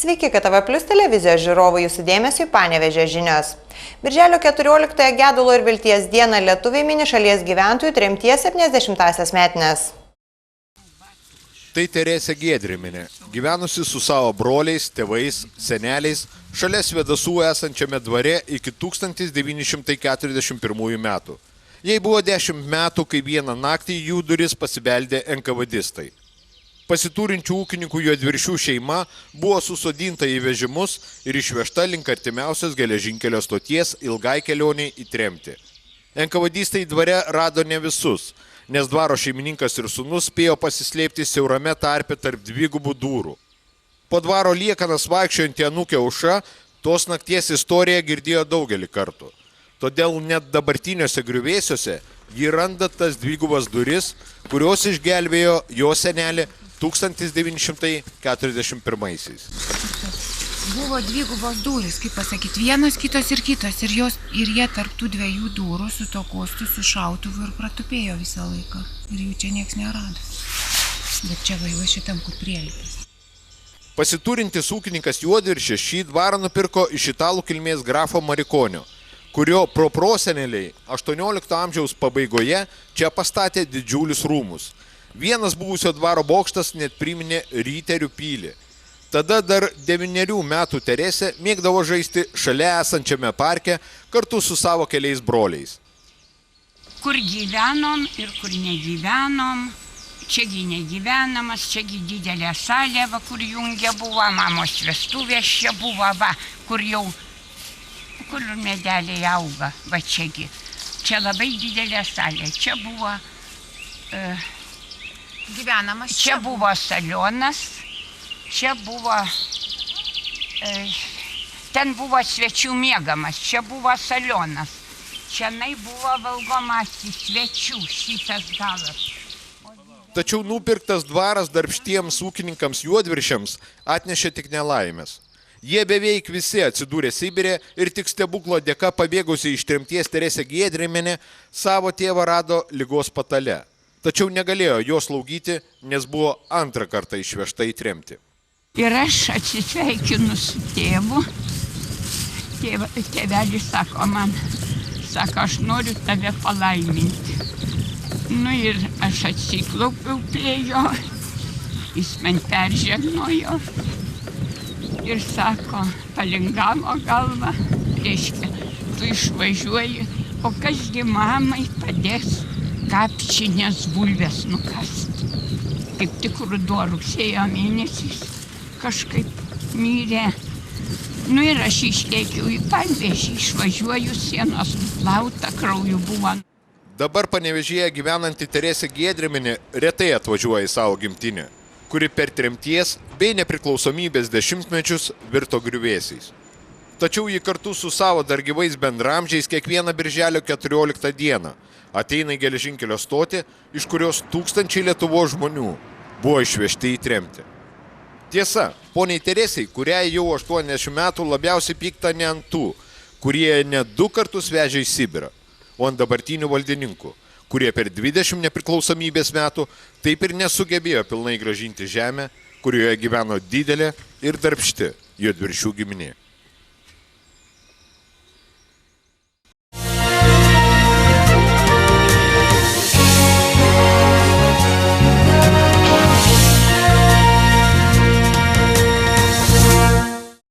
Sveiki, KTV Plus televizijos žiūrovai, jūsų dėmesiui Panevėžio žinios. Birželio 14 gedulo ir vilties dieną lietuviai mini šalies gyventojų tremties 70-asias metines. Tai Teresė Giedriminė, gyvenusi su savo broliais, tėvais, seneliais šalia Svedasų esančiame dvare iki 1941 metų. Jai buvo 10 metų, kai vieną naktį jų duris pasibeldė NKVDistai. Pasiturinčių ūkininkų Juodviršių šeima buvo susodinta į vežimus ir išvežta link artimiausios geležinkelio stoties ilgai kelioniai į tremtį. NKVDistai dvare rado ne visus, nes dvaro šeimininkas ir sūnus spėjo pasislėpti siaurame tarpe tarp dvigubų durų. Po dvaro liekanas vaikščiojantį anūkę Aušra tos nakties istoriją girdėjo daugelį kartų. Todėl net dabartiniuose griuvėsiuose ji randa tas dvigubas duris, kurios išgelbėjo jo senelį 1941-aisiais. Buvo dvigubos durys, kaip pasakyti, vienos, kitos ir kitos. Ir jie tarp tų dviejų durų su to kostu, su šautuvu ir pratupėjo visą laiką. Ir jų čia nieks nerado. Bet čia va šitam, kur prielipas. Pasiturintis ūkininkas Juodviršis šį dvarą nupirko iš italų kilmės grafo Marikonio, kurio proproseneliai 18 amžiaus pabaigoje čia pastatė didžiulius rūmus. Vienas buvusio dvaro bokštas net priminė Ryterių pilį. Tada dar 9 metų Teresė mėgdavo žaisti šalia esančiame parke kartu su savo keliais broliais. Kur gyvenom ir kur negyvenom, čiagi negyvenamas, čiagi didelė salė, va, kur jungia buvo, mamos vestuvės čia buvo, va, kur medeliai auga, va čiagi. Čia labai didelė salė, čia buvo... Gyvenamas čia buvo salionas, čia buvo, ten buvo svečių miegamas, čia buvo salionas, čianai buvo valgomasis svečių šitas galas. Tačiau nupirktas dvaras darbštiems ūkininkams Juodviršiams atnešė tik nelaimės. Jie beveik visi atsidūrė Sibire ir tik stebuklo dėka pabėgusi iš tremties Teresė Giedriminė savo tėvą rado ligos patale. Tačiau negalėjo jo slaugyti, nes buvo antrą kartą išvežta į tremtį. Ir aš atsisveikinu su tėvu. Tėvelis sako man, aš noriu tave palaiminti. Nu ir aš atsiklaupiau prie jo, jis man peržegnojo ir sako, palingavo galvą, reiškia, tu išvažiuoji, o kasgi mamai padės kapčinės bulvės nukasti. Kaip tik ruduo rugsėjo mėnesis kažkaip mirė. Nu ir aš išlėkiau į Panevėžį, išvažiuoju, sienos nuplauta, krauju buvo. Dabar Panevėžyje gyvenanti Teresė Giedriminė retai atvažiuoja į savo gimtinę, kuri per tremties bei nepriklausomybės dešimtmečius virto griuvėsiais. Tačiau ji kartu su savo dar gyvais bendramžiais kiekvieną birželio 14 dieną ateina į geležinkelio stotį, iš kurios tūkstančiai Lietuvos žmonių buvo išvežti į tremtį. Tiesa, poniai Teresei, kuriai jau 80 metų, labiausiai pykta ne ant tų, kurie net 2 kartus vežė į Sibirą, o ant dabartinių valdininkų, kurie per 20 nepriklausomybės metų taip ir nesugebėjo pilnai grąžinti žemę, kurioje gyveno didelė ir darbšti Juodviršių giminė.